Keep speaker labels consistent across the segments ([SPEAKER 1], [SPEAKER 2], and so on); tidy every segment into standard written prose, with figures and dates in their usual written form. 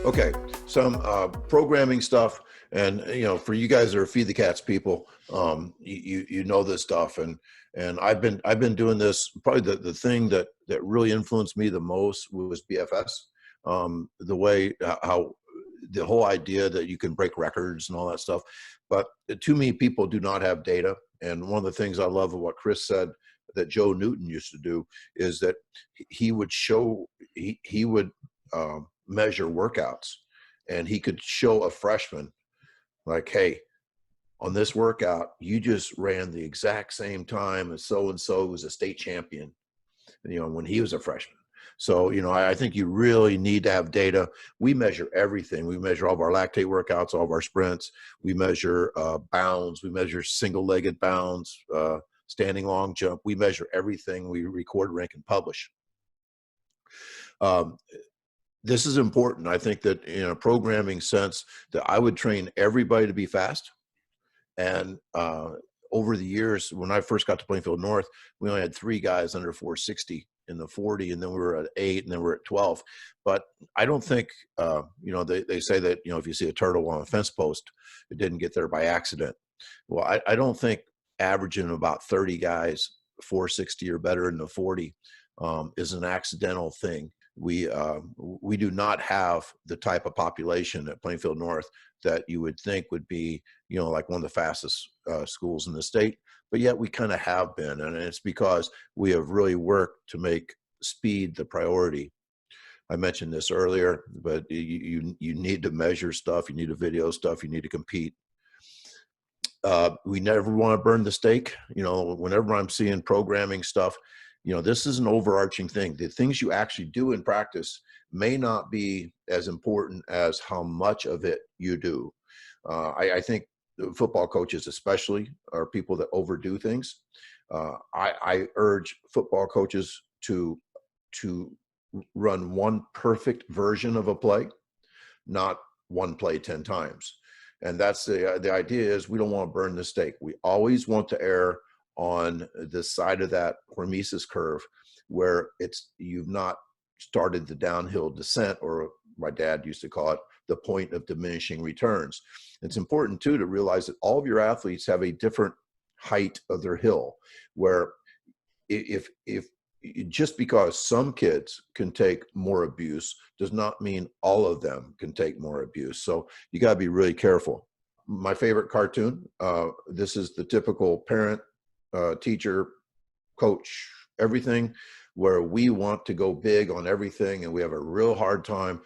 [SPEAKER 1] Okay, some programming stuff, and for you guys that are Feed the Cats people, you know this stuff, and I've been doing this. Probably the thing that really influenced me the most was BFS. The way how the whole idea that you can break records and all that stuff, but too many people do not have data. And one of the things I love of what Chris said that Joe Newton used to do is that he would show he would measure workouts, and he could show a freshman like, hey, on this workout you just ran the exact same time as so and so was a state champion, when he was a freshman. So I think you really need to have data. We measure everything. We measure all of our lactate workouts, all of our sprints. We measure bounds. We measure single-legged bounds, standing long jump. We measure everything. We record, rank, and publish. This is important. I think that in a programming sense, that I would train everybody to be fast. And over the years, when I first got to Plainfield North, we only had 3 guys under 460 in the 40, and then we were at 8, and then we're at 12. But I don't think, they say that, if you see a turtle on a fence post, it didn't get there by accident. Well, I don't think averaging about 30 guys 460 or better in the 40 is an accidental thing. We do not have the type of population at Plainfield North that you would think would be, like one of the fastest schools in the state, but yet we kind of have been, and it's because we have really worked to make speed the priority. I mentioned this earlier, but you need to measure stuff, you need to video stuff, you need to compete. We never want to burn the stake. Whenever I'm seeing programming stuff, this is an overarching thing. The things you actually do in practice may not be as important as how much of it you do. I think football coaches especially are people that overdo things. I urge football coaches to run one perfect version of a play, not one play 10 times. And that's the idea is we don't want to burn the stake. We always want to err on the side of that hormesis curve where you've not started the downhill descent, or my dad used to call it the point of diminishing returns. It's important too to realize that all of your athletes have a different height of their hill, where if just because some kids can take more abuse does not mean all of them can take more abuse. So you got to be really careful. My favorite cartoon, this is the typical parent, teacher, coach, everything, where we want to go big on everything, and we have a real hard time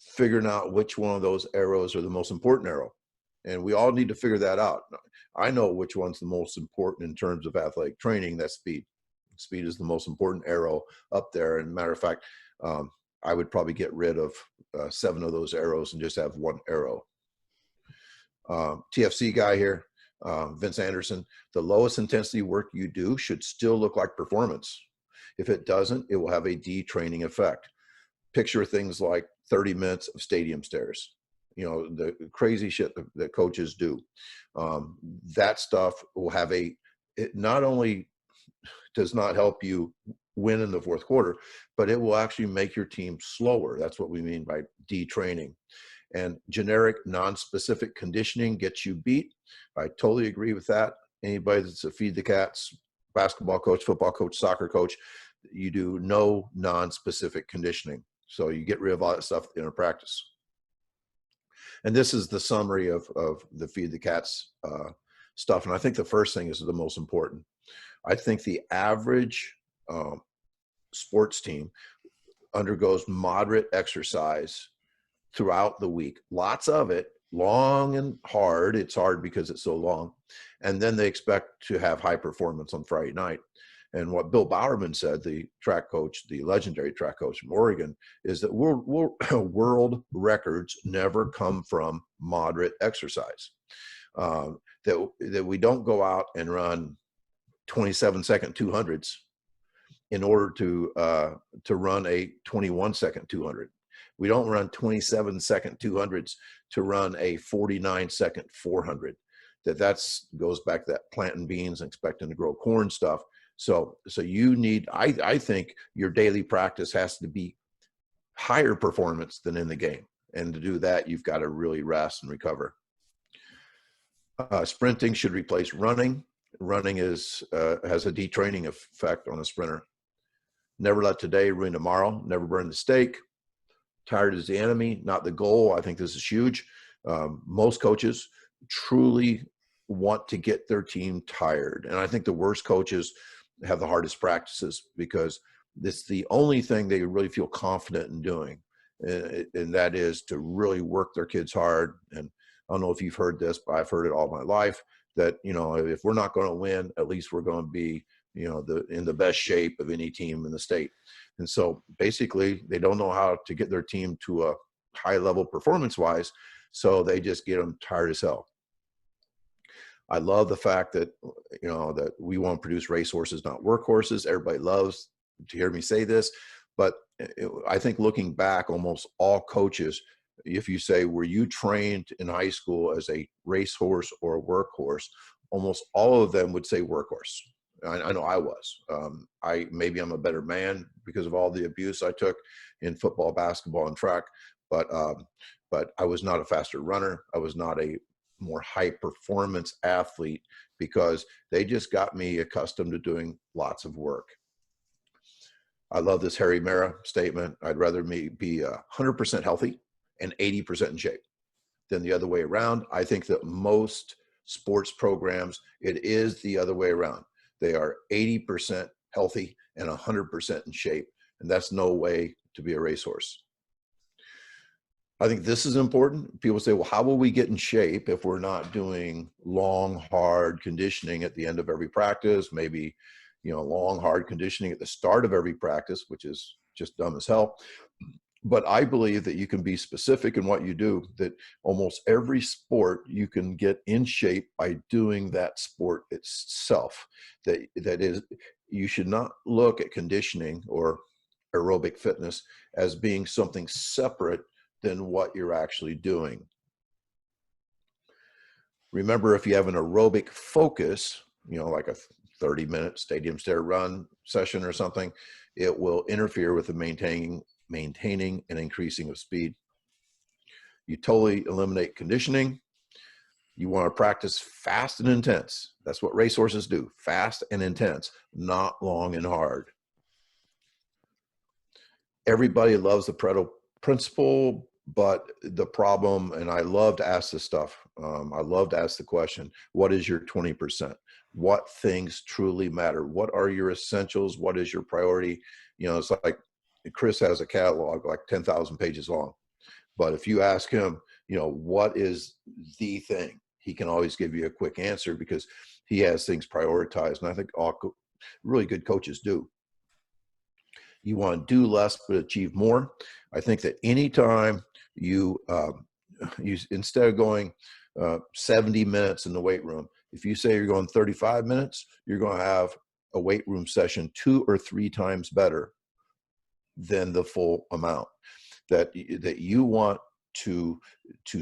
[SPEAKER 1] figuring out which one of those arrows are the most important arrow. And we all need to figure that out. I know which one's the most important in terms of athletic training. That's speed. Speed is the most important arrow up there. And matter of fact, I would probably get rid of 7 of those arrows and just have one arrow. TFC guy here, Vince Anderson, the lowest intensity work you do should still look like performance. If it doesn't, it will have a detraining effect. Picture things like 30 minutes of stadium stairs, the crazy shit that coaches do. That stuff will have it not only does not help you win in the fourth quarter, but it will actually make your team slower. That's what we mean by detraining. And generic, non-specific conditioning gets you beat. I totally agree with that. Anybody that's a Feed the Cats basketball coach, football coach, soccer coach, you do no non-specific conditioning. So you get rid of all that stuff in a practice. And this is the summary of the Feed the Cats stuff. And I think the first thing is the most important. I think the average sports team undergoes moderate exercise throughout the week. Lots of it, long and hard. It's hard because it's so long. And then they expect to have high performance on Friday night. And what Bill Bowerman said, the track coach, the legendary track coach from Oregon, is that world records never come from moderate exercise. That we don't go out and run 27-second 200s in order to run a 21-second 200. We don't run 27-second 200s to run a 49-second 400. That goes back to that planting beans and expecting to grow corn stuff. So you need, I think your daily practice has to be higher performance than in the game. And to do that, you've got to really rest and recover. Sprinting should replace running. Running has a detraining effect on a sprinter. Never let today ruin tomorrow. Never burn the stake. Tired is the enemy, not the goal. I think this is huge. Most coaches truly want to get their team tired. And I think the worst coaches have the hardest practices because it's the only thing they really feel confident in doing. And that is to really work their kids hard. And I don't know if you've heard this, but I've heard it all my life, that, you know, if we're not going to win, at least we're going to be, you know, in the best shape of any team in the state. And so basically they don't know how to get their team to a high level performance wise. So they just get them tired as hell. I love the fact that, you know, that we want to produce racehorses, not workhorses. Everybody loves to hear me say this, but I think looking back, almost all coaches, if you say, were you trained in high school as a racehorse or a workhorse, almost all of them would say workhorse. I know I was. Maybe I'm a better man because of all the abuse I took in football, basketball, and track, but I was not a faster runner. I was not a more high performance athlete because they just got me accustomed to doing lots of work. I love this Harry Mara statement. I'd rather me be 100% healthy and 80% in shape than the other way around. I think that most sports programs, it is the other way around. They are 80% healthy and 100% in shape. And that's no way to be a racehorse. I think this is important. People say, well, how will we get in shape if we're not doing long, hard conditioning at the end of every practice? Maybe, you know, long, hard conditioning at the start of every practice, which is just dumb as hell. But I believe that you can be specific in what you do, that almost every sport you can get in shape by doing that sport itself. That is, you should not look at conditioning or aerobic fitness as being something separate than what you're actually doing. Remember, if you have an aerobic focus, you know, like a 30-minute stadium stair run session or something, it will interfere with the maintaining and increasing of speed. You totally eliminate conditioning. You want to practice fast and intense. That's what racehorses do, fast and intense, not long and hard. Everybody loves the Pareto principle, but the problem, and I love to ask this stuff, I love to ask the question, what is your 20%? What things truly matter? What are your essentials? What is your priority? You know, it's like Chris has a catalog like 10,000 pages long. But if you ask him, you know, what is the thing? He can always give you a quick answer because he has things prioritized. And I think all really good coaches do. You want to do less but achieve more. I think that anytime you instead of going 70 minutes in the weight room, if you say you're going 35 minutes, you're going to have a weight room session 2 or 3 times better than the full amount. That you want to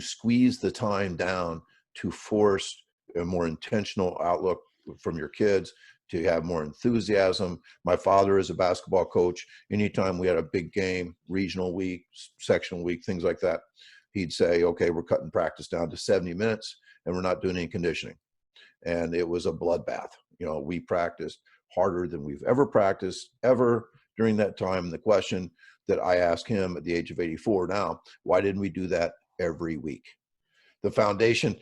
[SPEAKER 1] squeeze the time down to force a more intentional outlook from your kids, to have more enthusiasm. My father is a basketball coach. Anytime we had a big game, regional week, sectional week, things like that, he'd say, okay, we're cutting practice down to 70 minutes and we're not doing any conditioning. And it was a bloodbath. You know, we practiced harder than we've ever practiced ever during that time. And the question that I ask him at the age of 84 now, why didn't we do that every week? The foundation,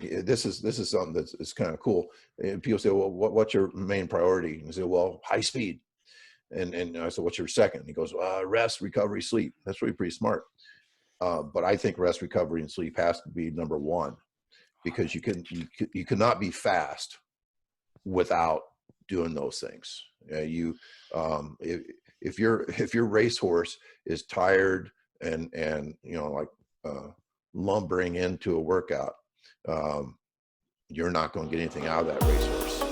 [SPEAKER 1] this is something that's kind of cool. And people say, well, what's your main priority? And I say, well, high speed. And I said, what's your second? And he goes, rest, recovery, sleep. That's really pretty smart. But I think rest, recovery, and sleep has to be number one, because you cannot be fast without doing those things. If your racehorse is tired and you know, like lumbering into a workout, you're not going to get anything out of that racehorse.